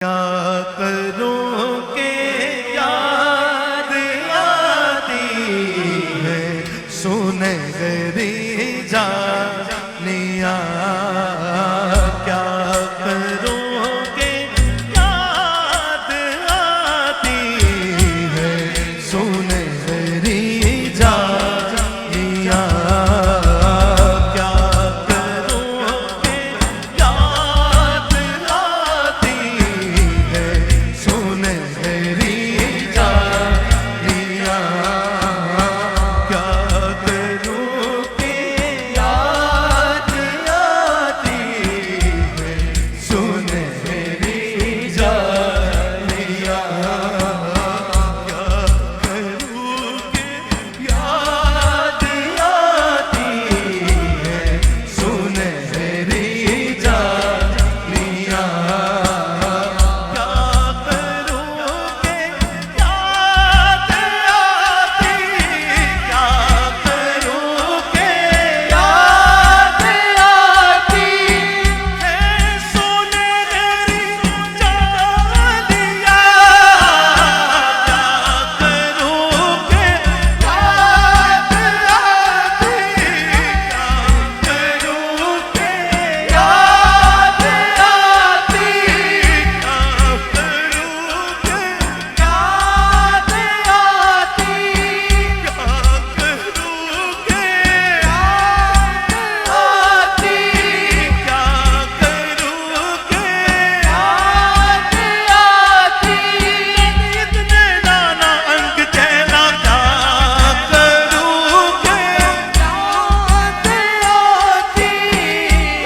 क्या करूं के याद आती है सुनहरी जानिया। क्या करूं के याद आती है सुनहरी जानिया। क्या करूं के याद आती है सुनहरी जानिया। क्या करूं के याद आती है सुनहरी जानिया। क्या करूं के याद आती है सुनहरी जानिया। क्या करूं के याद आती, क्या करूं के याद आती है सुनहरी जानिया। क्या करूं के याद आती, क्या करूं के याद आती, क्या करूं के याद आती, क्या करूं के याद आती, क्या करूं के याद आती। इतने नाना अंग चैना क्या करूं के याद आती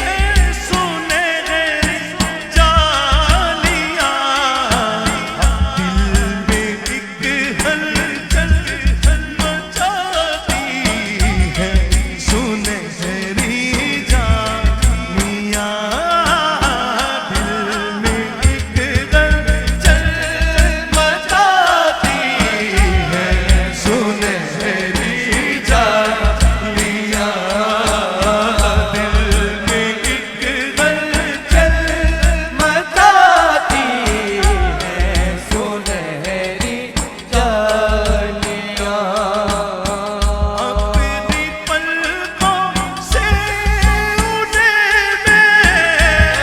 है सुनहरी जानिया। दिल में एक हलचल मचाती है सुनहरी जानिया। दिल में एक हलचल मचाती है सुनहरी जानिया। दिल में एक हलचल मचाती है सुनहरी जानिया। अपनी पलकों से उन्हें मैं,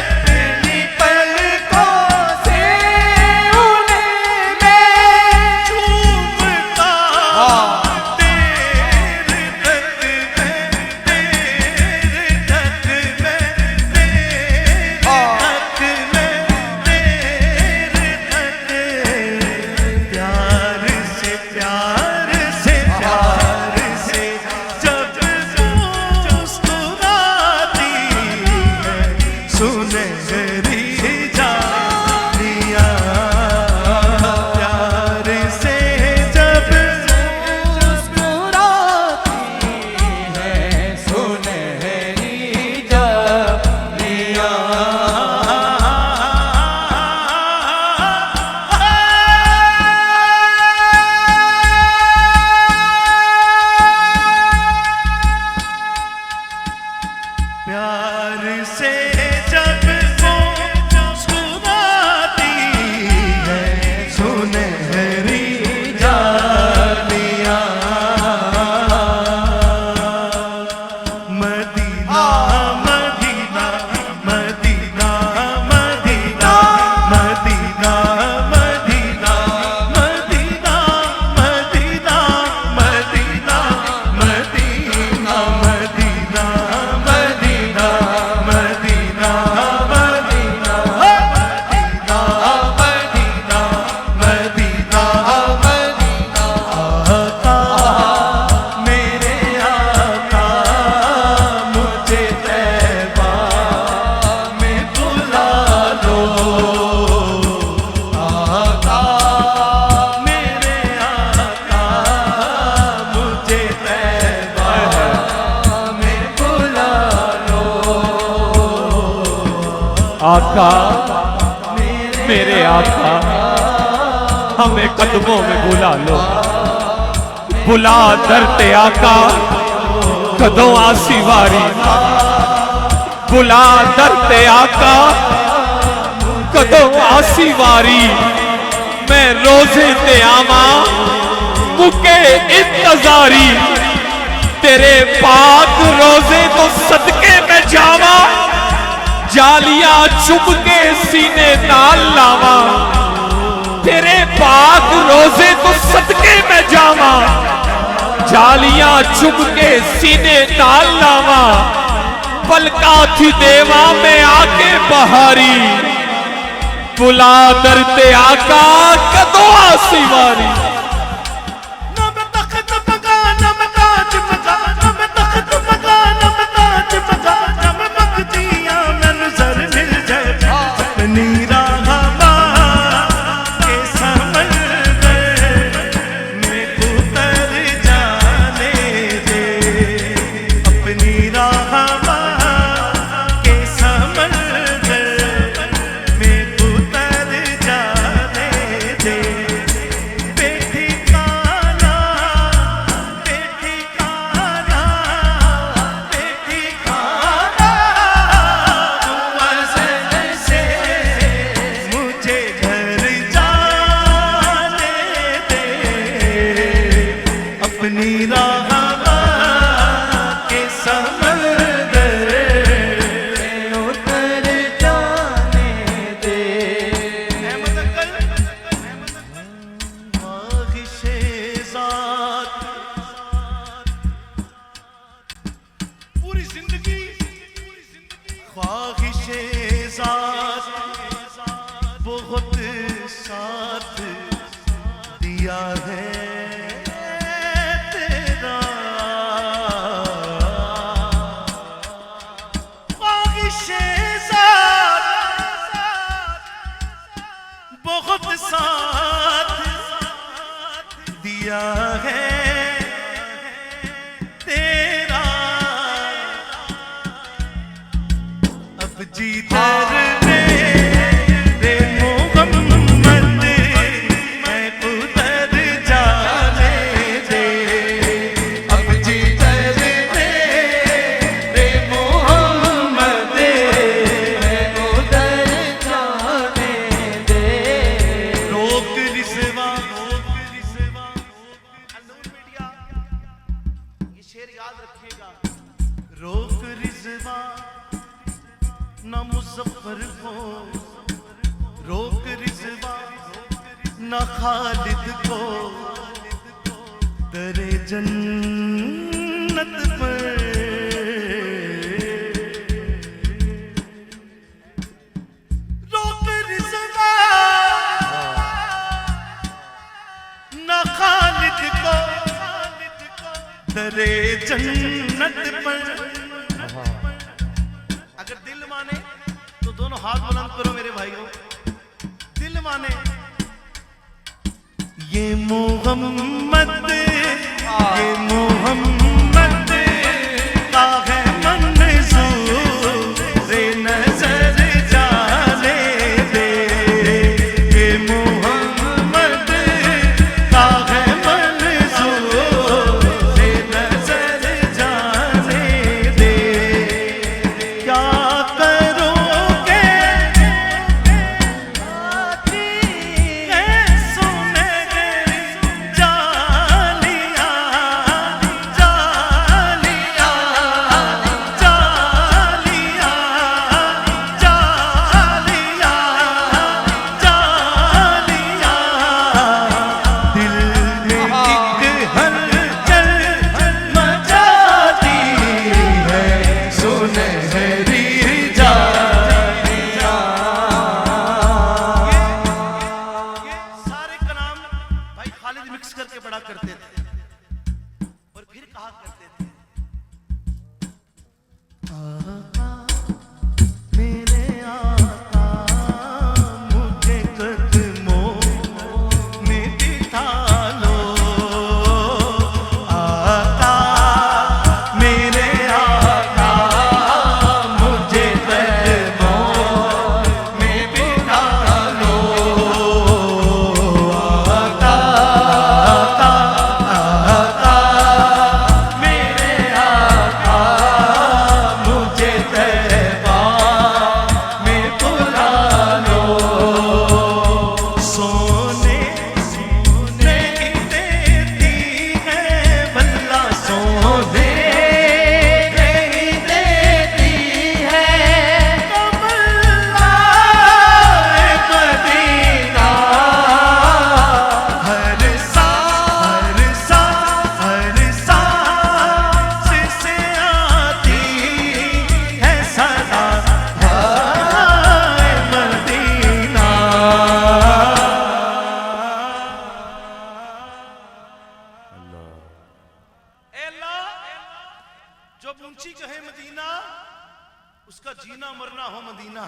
अपनी पलकों से उन्हें मैं चूमता तेरे तक मैं, तेरे तक मैं, तेरे तक मैं, तेरे तक प्यार से प्यार से प्यार से जब मुस्कुराती है सुनहरी जानिया। प्यार से जब मुस्कुराती है सुनहरी जानिया। प्यार से जब मुस्कुराती है सुनहरी जानिया। Medina Medina Medina Medina Medina Medina Medina Medina Medina Medina Medina Medina Medina Medina Medina Medina Medina. आका मेरे आका मुझे तैबा में बुला लो। आका मेरे आका मुझे तैबा में बुला लो। आका मेरे आका हमें कदमों में बुला लो। बुला दरते आका कदों आसी वारी। बुला दरते आका कदों आसी वारी मैं रोजे ते आवा मुके इंतजारी तेरे पाक रोजे तो सदके मैं जावा जालियां चुम के सीने नाल लावा तेरे पाक रोजे तो सदके मैं जावा जालियां चुम के सीने नाल लावा पलका थी देवा मैं आके बहारी बुला दरते आका कदों आसी वारी बहुत साथ दिया है तेरा ख्वाहिशेज़ाद बहुत साथ दिया है तेरा अब जीतर रोक रिजवा न मुज़फ़्फ़र को रोक रिजवा न खालिद को दरे जन्नत पर रोक रिजवा न खालिद को दरे जन्नत पर। अगर दिल माने तो दोनों हाथ बुलंद करो मेरे भाइयों, दिल माने ये मोहम्मद ये मोहम्मद का है मंजूर रे नजर जाने दे, ये मोहम्मद का है मंजूर रे नजर जाने दे। क्या करोगे सुनहरी जालियां अपना हो मदीना।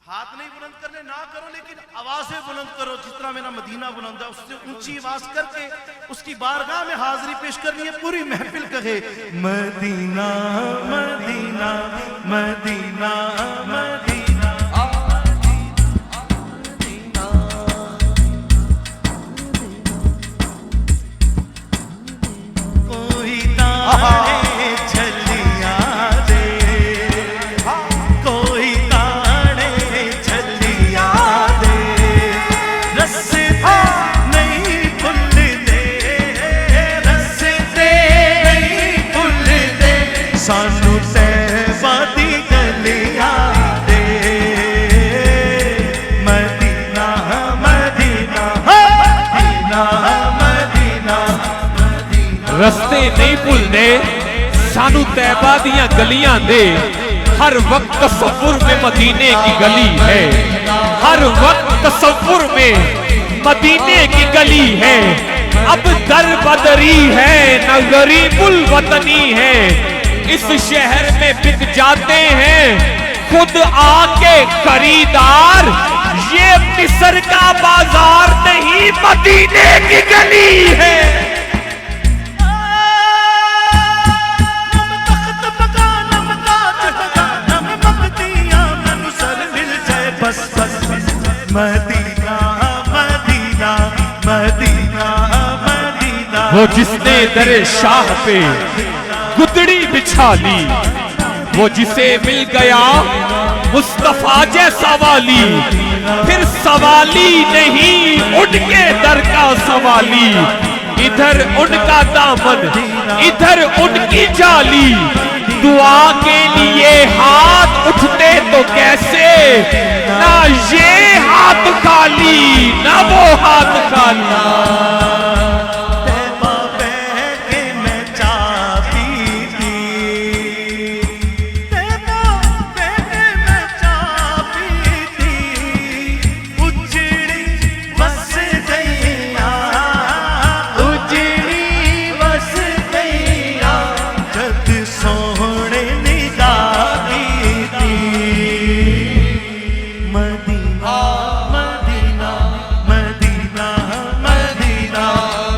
हाथ नहीं बुलंद करने ना करो, लेकिन आवाजें बुलंद करो। जितना मेरा मदीना बुलंद है उससे ऊंची आवाज करके उसकी बारगाह में हाजिरी पेश करनी है। पूरी महफिल कहे मदीना मदीना मदीना मदीना। कोई ताने छलिया दे, कोई ताने छलिया दे, रस्ते नहीं भुलदे, रस्ते नहीं भुलदे, सानू तैबा दी गलियां दे। Medina Medina Medina Medina. रस्ते नहीं भुलने, सानू तैबा दियां गलियां दे। हर वक्त तसव्वुर में मदीने की गली है, हर वक्त तसव्वुर में मदीने की गली है। अब दर बदरी है न गरीबुल वतनी है, इस शहर में बिक जाते हैं खुद आके खरीदार। ये मिस्र का बाजार नहीं मदीने की गली है। Medina Medina Medina Medina. वो जिसने दरे शाह पे गुदड़ी बिछा ली, वो जिसे मिल गया मुस्तफा जैसा वाली, फिर सवाली नहीं उनके दर का सवाली। इधर उनका दामन इधर उनकी जाली, दुआ के लिए हाथ उठते तो कैसे, ना ये हाथ खाली ना वो हाथ खाली। तैबा बहके मैं चाह पीती, तैबा बहके मैं चाह पीती, उजड़ी बस गईया, उजड़ी बस गईया, जद सोहणे निगाह कीती। Medina Medina Medina Medina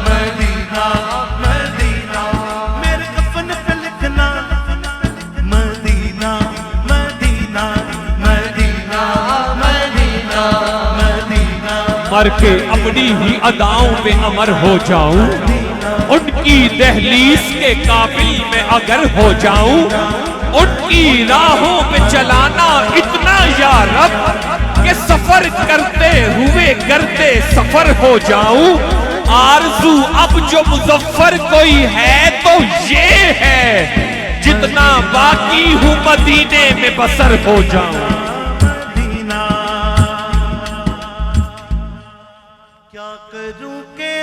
Medina Medina. मेरे कफन पे लिखना Medina Medina Medina Medina Medina. मर के अपनी ही अदाओं में अमर हो जाऊं, उनकी दहलीज के काबिल में अगर हो जाऊं, उनकी राहों पे चलाना इतना या रब के सफर करते हुए करते सफर हो जाऊं। आरज़ू अब जो मुजफ्फर कोई है तो ये है, जितना बाकी हूं मदीने में बसर हो जाऊं। मदीना क्या करूं के